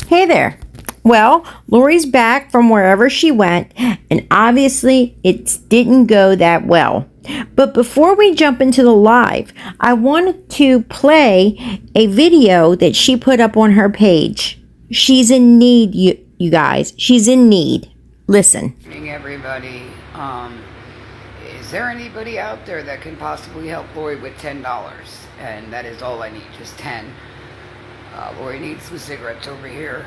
Hey there. Well, Lori's back from wherever she went, and obviously it didn't go that well. But before we jump into the live, I wanted to play a video that she put up on her page. She's in need, you guys. She's in need. Listen. Good morning, everybody. Is there anybody out there that can possibly help Lori with $10? And that is all I need, just 10. Lori needs some cigarettes over here.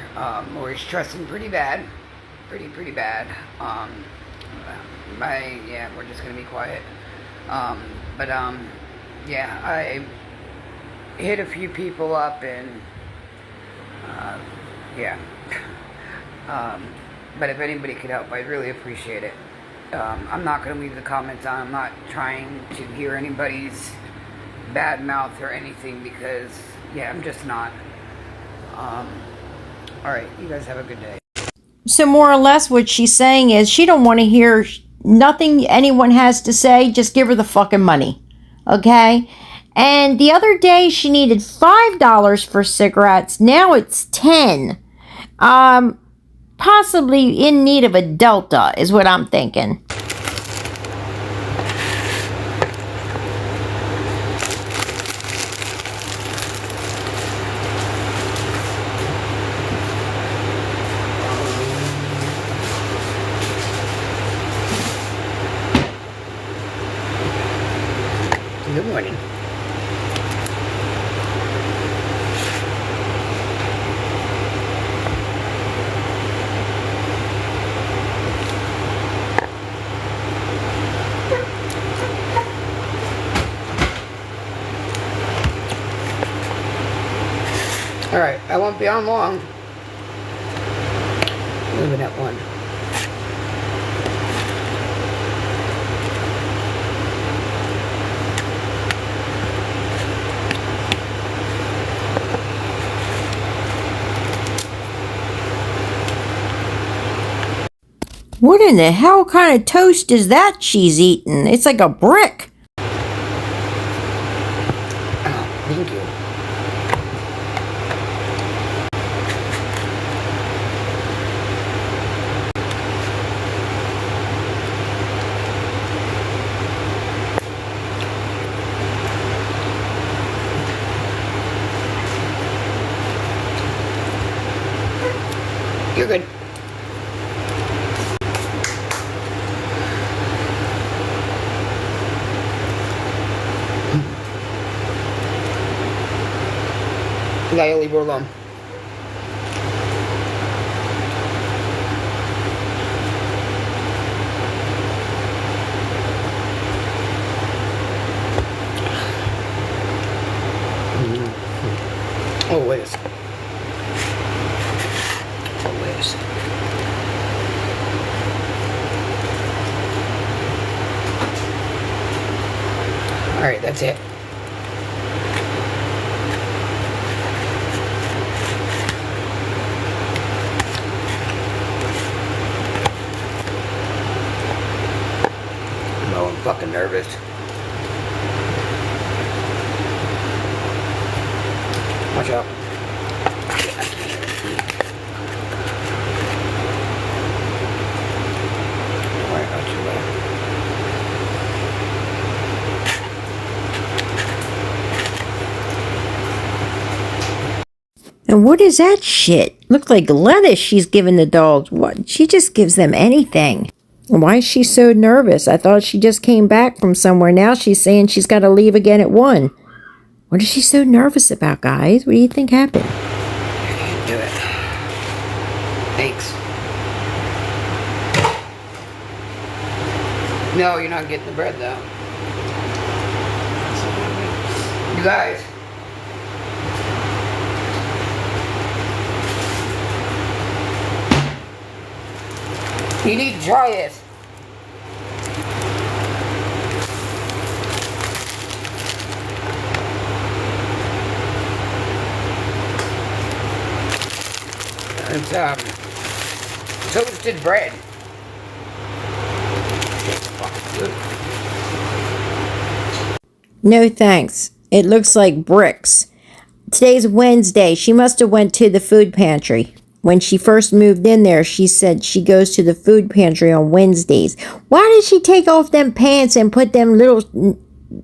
Lori's stressing pretty bad. Pretty bad. Yeah, we're just gonna be quiet. Yeah, I hit a few people up and, yeah. But if anybody could help, I'd really appreciate it. I'm not gonna leave the comments on. I'm not trying to hear anybody's bad mouth or anything because, yeah, I'm just not. Alright, you guys have a good day. So more or less what she's saying is she don't want to hear nothing anyone has to say. Just give her the fucking money. Okay? And the other day she needed $5 for cigarettes. Now it's 10. Possibly in need of a Delta is what I'm thinking. Good morning. Alright, I won't be on long. Moving at 1. What in the hell kind of toast is that she's eating? It's like a brick. Oh, thank you. You're good. Yeah, you'll leave her alone. Always. Always. Alright, that's it. No, I'm fucking nervous. Watch out. Alright, out your way. And what is that shit? Look like lettuce she's giving the dogs. What? She just gives them anything. Why is she so nervous? I thought she just came back from somewhere. Now she's saying she's got to leave again at 1. What is she so nervous about, guys? What do you think happened? I can't do it. Thanks. No, you're not getting the bread, though. You guys. You need to try this. It's toasted bread. No thanks. It looks like bricks. Today's Wednesday. She must have went to the food pantry. when she first moved in there, she said she goes to the food pantry on Wednesdays. Why did she take off them pants and put them little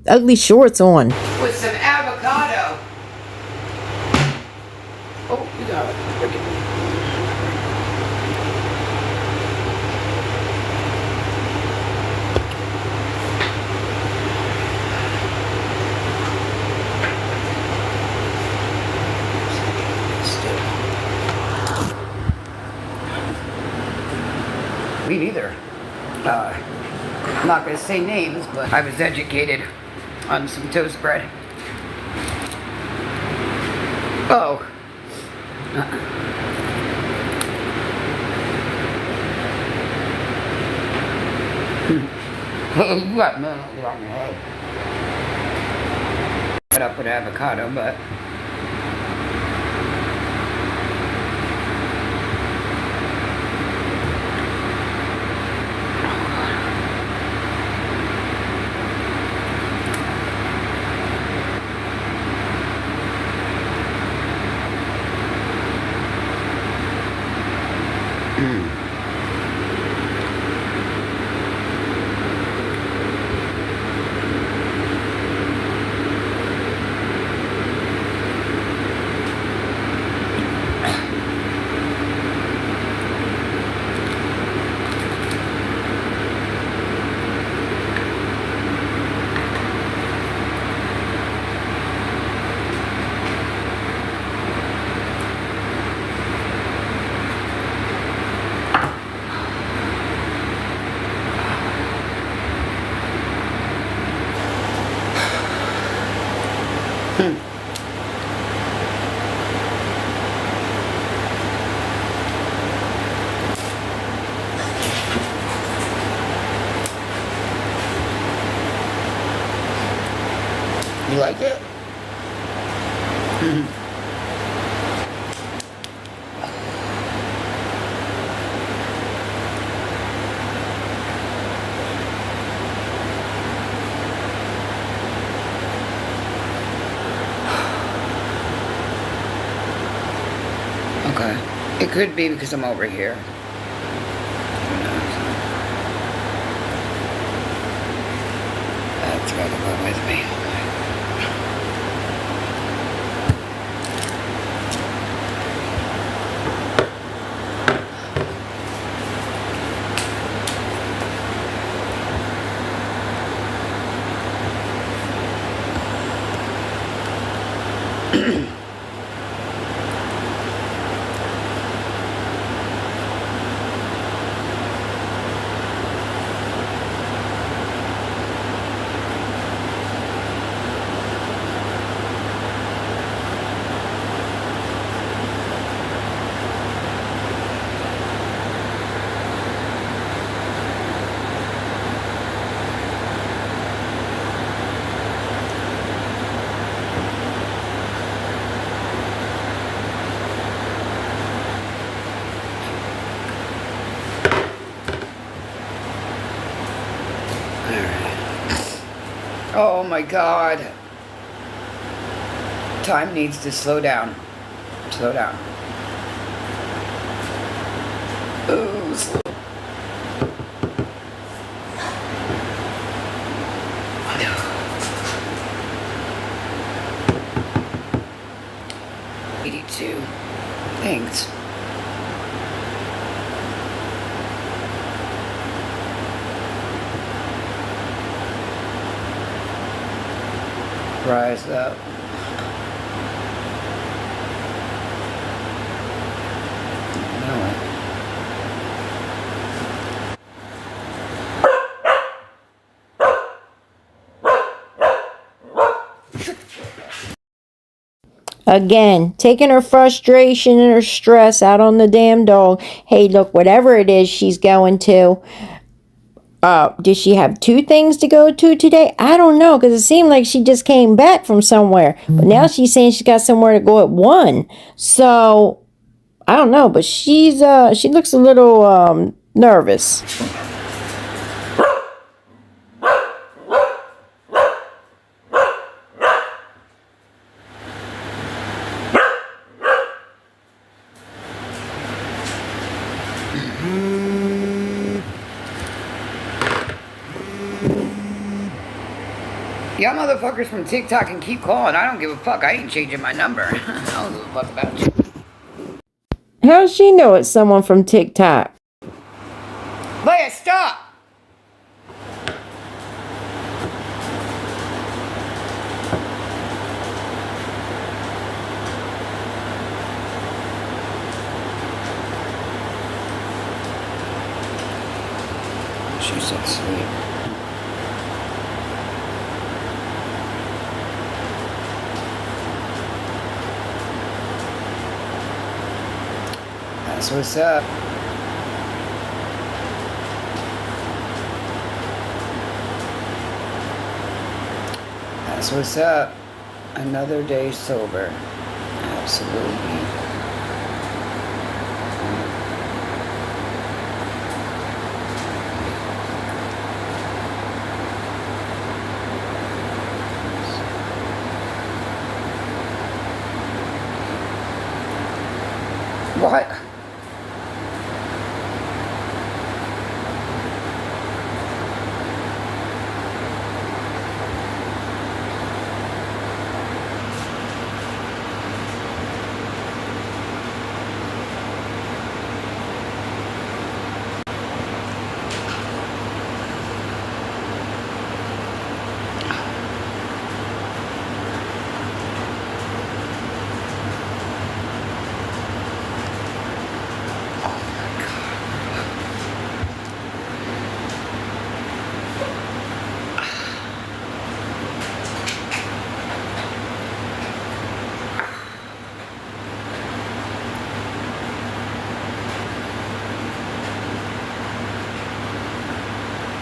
ugly shorts on? With some avocado. Oh, you got it. Me neither. I'm not going to say names, but I was educated on some toast bread. Oh. You got mayonnaise on your head. Put up with avocado, but you like it? Okay. It could be because I'm over here. Who knows? That's gotta go with me. Oh my God. Time needs to slow down. Slow down. Ooh, slow. $82. Thanks. Rise up. Know it. Again, taking her frustration and her stress out on the damn dog. Hey, look, whatever it is she's going to. Did she have 2 things to go to today? I don't know, because it seemed like she just came back from somewhere. But now she's saying she's got somewhere to go at 1. So, I don't know, but she looks a little nervous. Y'all motherfuckers from TikTok can keep calling. I don't give a fuck. I ain't changing my number. I don't give a fuck about you. How does she know it's someone from TikTok? Leia, stop! She's asleep. That's what's up. That's what's up. Another day sober. Absolutely. What?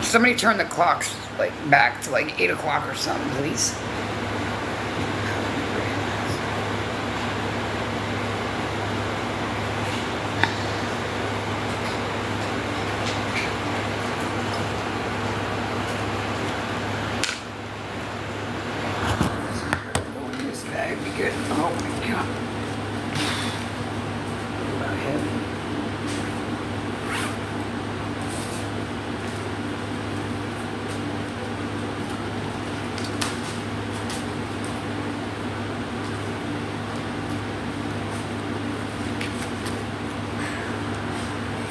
Somebody turn the clocks like back to like 8 o'clock or something, please. This bag would be good. Oh my god. About heavy.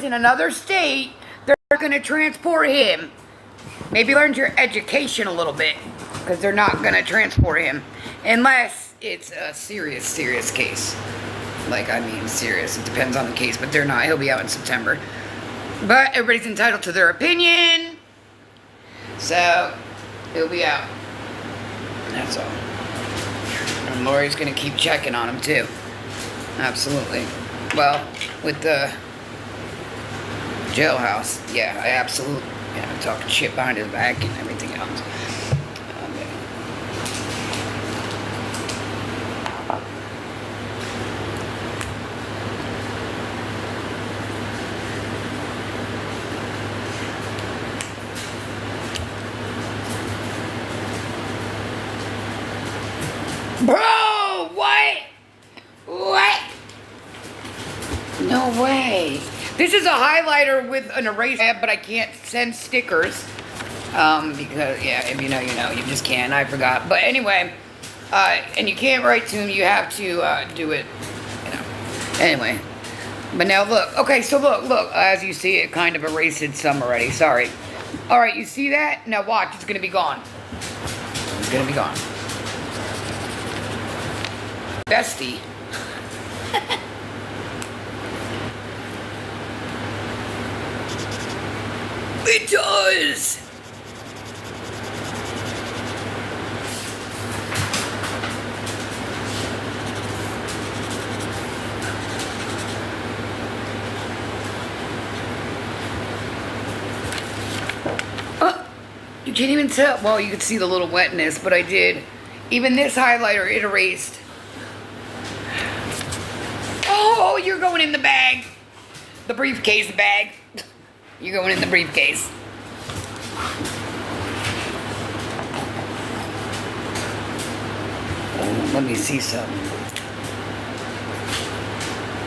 In another state, they're going to transport him. Maybe learn your education a little bit, because they're not going to transport him unless it's a serious case. Like, I mean, serious. It depends on the case, but they're not. He'll be out in September. But everybody's entitled to their opinion, so he'll be out. That's all. And Lori's going to keep checking on him too. Absolutely. Well, with the jailhouse, yeah, I absolutely, I'm talking shit behind his back and everything else. Bro, what? What? No way. This is a highlighter with an eraser, but I can't send stickers. Because, yeah, if you know, you know. You just can't. I forgot. But anyway, and you can't write to him. You have to do it, you know. Anyway. But now look. Okay, so look. As you see, it kind of erased some already. Sorry. All right, you see that? Now watch. It's going to be gone. It's going to be gone. Bestie. It does! You can't even tell. Well, you can see the little wetness, but I did. Even this highlighter, it erased. Oh, you're going in the bag. The briefcase bag. You're going in the briefcase. Oh, let me see something.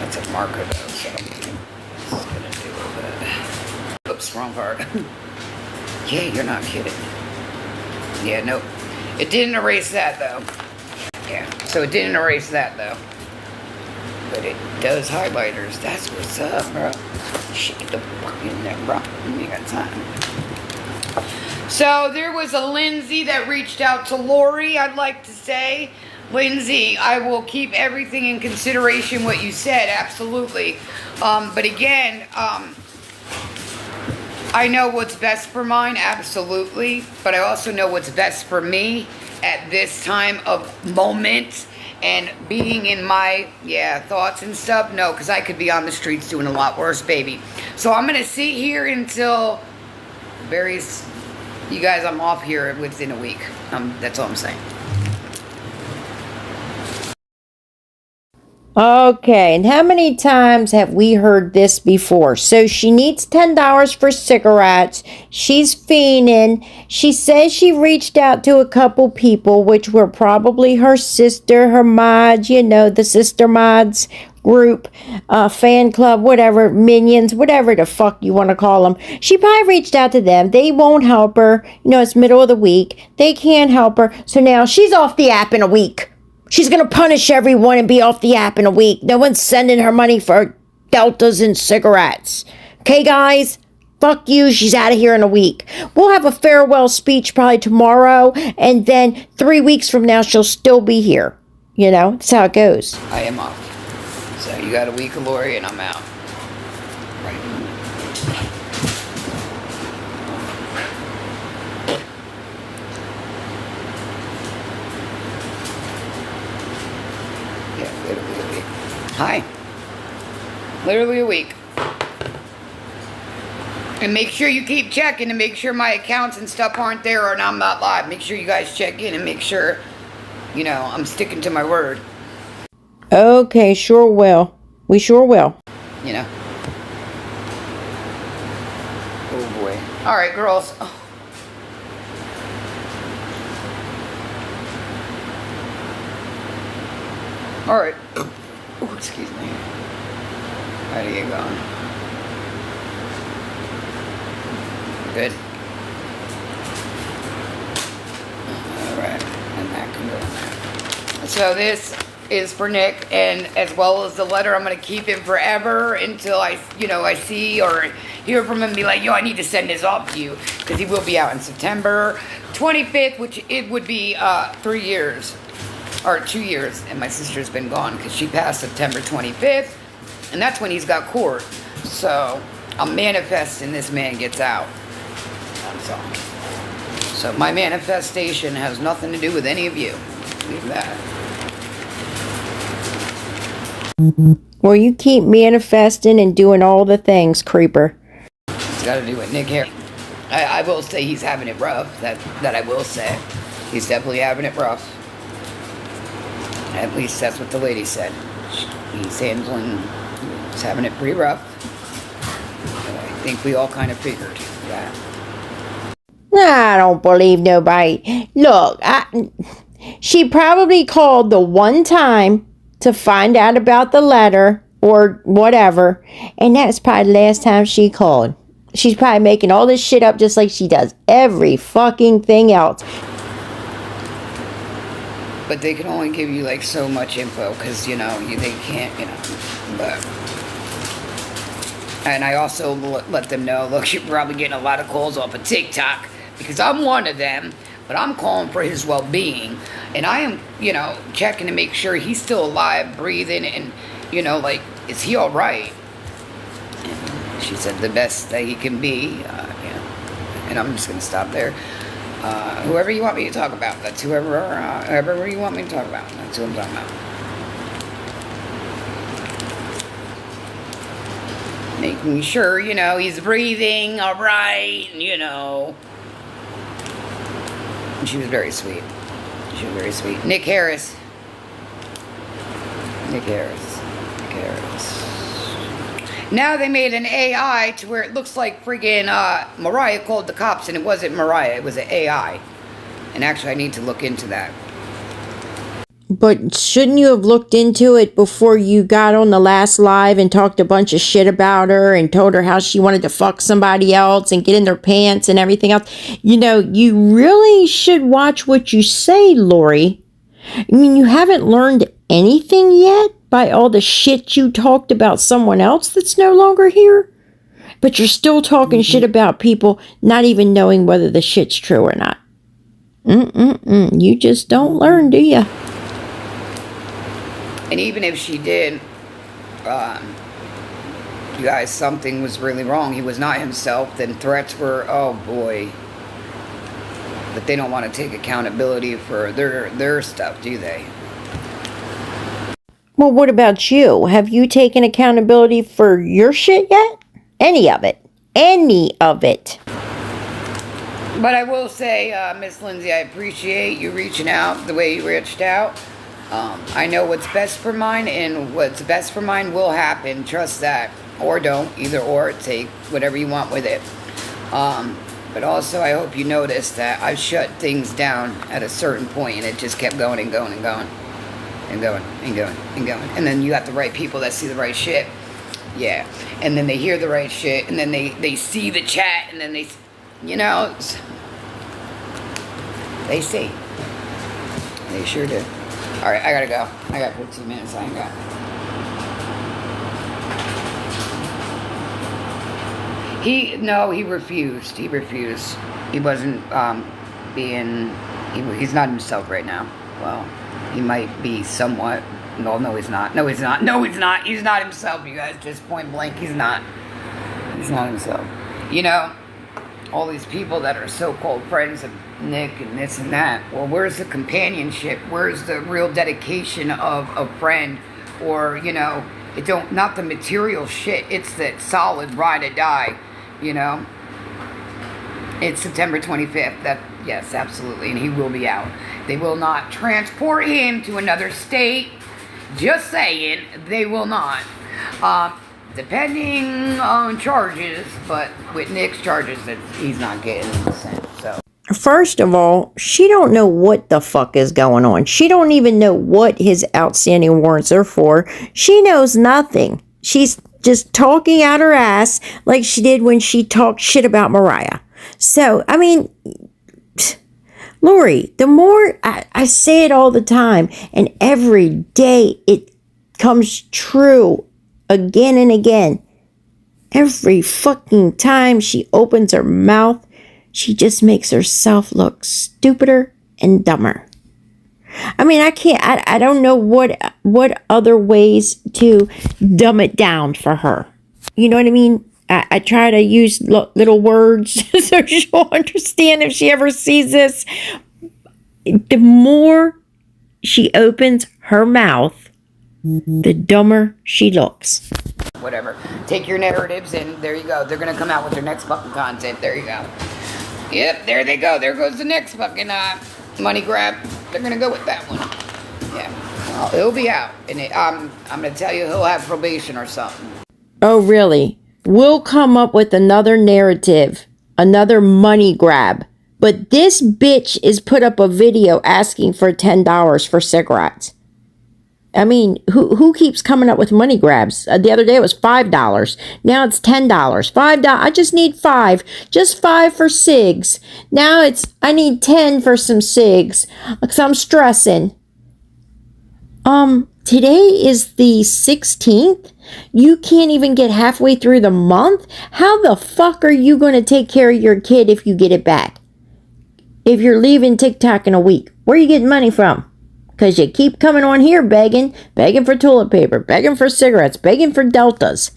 That's a marker though, so it's gonna do that. Oops, wrong part. Yeah, you're not kidding. Yeah, nope. It didn't erase that, though. Yeah, so it didn't erase that, though. But it does highlighters. That's what's up, bro. Shit, get the fuck in there, bro. You got time. So there was a Lindsay that reached out to Lori, I'd like to say. Lindsay, I will keep everything in consideration what you said, absolutely. But again, I know what's best for mine, absolutely. But I also know what's best for me at this time of moment. And being in my, thoughts and stuff, no, because I could be on the streets doing a lot worse, baby. So I'm going to sit here until you guys, I'm off here within a week. That's all I'm saying. Okay, and how many times have we heard this before? So she needs $10 for cigarettes. She's fiending. She says she reached out to a couple people, which were probably her sister, her mods, the sister mods group, fan club, whatever, minions, whatever the fuck you want to call them. She probably reached out to them. They won't help her. It's middle of the week. They can't help her. So now she's off the app in a week. She's going to punish everyone and be off the app in a week. No one's sending her money for Deltas and cigarettes. Okay, guys? Fuck you. She's out of here in a week. We'll have a farewell speech probably tomorrow. And then 3 weeks from now, she'll still be here. That's how it goes. I am off. So you got a week of Lori and I'm out. Right. Literally a week. Hi. Literally a week. And make sure you keep checking to make sure my accounts and stuff aren't there and I'm not live. Make sure you guys check in and make sure, I'm sticking to my word. Okay, sure will. We sure will. Oh boy. All right, girls. Oh. All right. Oh, excuse me. How do you going? Good. All right, and that can go in there. So this is for Nick, and as well as the letter, I'm gonna keep it forever until I see or hear from him and be like, yo, I need to send this off to you, because he will be out in September 25th, which it would be 3 years. Or 2 years, and my sister's been gone because she passed September 25th, and that's when he's got court. So I'm manifesting this man gets out. That's all. So my manifestation has nothing to do with any of you. Leave that. Well, you keep manifesting and doing all the things, creeper. It's got to do with Nick here. I will say he's having it rough. That I will say. He's definitely having it rough. At least that's what the lady said. He's having it pretty rough. I think we all kind of figured that. I don't believe nobody. Look, she probably called the one time to find out about the letter or whatever, and that's probably the last time she called. She's probably making all this shit up just like she does every fucking thing else. But they can only give you like so much info because, they can't, but. And I also let them know, look, you're probably getting a lot of calls off of TikTok because I'm one of them, but I'm calling for his well-being. And I am, checking to make sure he's still alive, breathing, and, is he all right? And she said the best that he can be, and I'm just going to stop there. Whoever you want me to talk about, that's whoever you want me to talk about, that's who I'm talking about. Making sure, he's breathing all right, and, And she was very sweet. Nick Harris. Now they made an AI to where it looks like friggin' Mariah called the cops, and it wasn't Mariah, it was an AI. And actually, I need to look into that. But shouldn't you have looked into it before you got on the last live and talked a bunch of shit about her and told her how she wanted to fuck somebody else and get in their pants and everything else? You know, you really should watch what you say, Lori. I mean, you haven't learned anything yet by all the shit you talked about someone else that's no longer here. But you're still talking shit about people not even knowing whether the shit's true or not. You just don't learn, do you? And even if she did, you guys, something was really wrong. He was not himself. Then threats were, oh boy. But they don't want to take accountability for their stuff, do they? Well, what about you? Have you taken accountability for your shit yet? Any of it. Any of it. But I will say, Miss Lindsay, I appreciate you reaching out the way you reached out. I know what's best for mine, and what's best for mine will happen. Trust that. Or don't. Either or. Take whatever you want with it. But also, I hope you noticed that I shut things down at a certain point, and it just kept going and going and going. And going and going and going. And then you got the right people that see the right shit. Yeah. And then they hear the right shit, and then they see the chat, and then they, you know, they see. They sure do. Alright, I gotta go. I got 15 minutes. I ain't got. He refused. He refused. He wasn't he's not himself right now. Well, he might be somewhat. No, he's not. No, he's not. No, he's not. He's not himself, you guys. Just point blank, he's not. He's not himself. You know, all these people that are so-called friends of Nick and this and that. Well, where's the companionship? Where's the real dedication of a friend? Or, you know, not the material shit. It's that solid ride or die, you know. It's September 25th. Yes, absolutely. And he will be out. They will not transport him to another state. Just saying, they will not. Depending on charges, but with Nick's charges, that he's not getting sent. So, first of all, she don't know what the fuck is going on. She don't even know what his outstanding warrants are for. She knows nothing. She's just talking out her ass like she did when she talked shit about Mariah. So, I mean, Lori, the more I say it all the time, and every day it comes true again and again. Every fucking time she opens her mouth, she just makes herself look stupider and dumber. I mean, I don't know what other ways to dumb it down for her. You know what I mean? I try to use little words so she'll understand if she ever sees this. The more she opens her mouth, the dumber she looks. Whatever. Take your narratives, and there you go. They're going to come out with their next fucking content. There you go. Yep, there they go. There goes the next fucking money grab. They're going to go with that one. Yeah. Well, he'll be out. And I'm going to tell you, he'll have probation or something. Oh, really? We'll come up with another narrative, another money grab. But this bitch is put up a video asking for $10 for cigarettes. I mean, who keeps coming up with money grabs? The other day it was $5. Now it's $10. $5. I just need 5. Just 5 for cigs. Now I need 10 for some cigs. Because I'm stressing. Today is the 16th. You can't even get halfway through the month? How the fuck are you going to take care of your kid if you get it back? If you're leaving TikTok in a week, where are you getting money from? Because you keep coming on here begging for toilet paper, begging for cigarettes, begging for Deltas.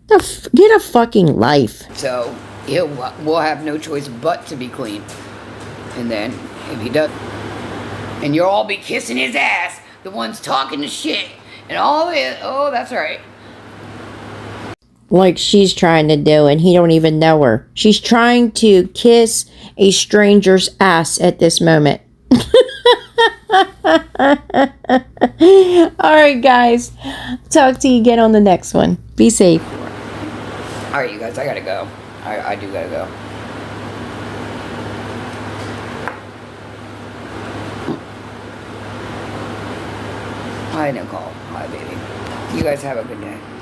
Get a fucking life. So we'll have no choice but to be clean. And then if he does, and you'll all be kissing his ass, the ones talking the shit, and all this. Oh, that's right. Like she's trying to do, and he don't even know her. She's trying to kiss a stranger's ass at this moment. Alright, guys. Talk to you again on the next one. Be safe. Alright, you guys, I gotta go. I do gotta go. Hi, Nicole. Hi, baby. You guys have a good day.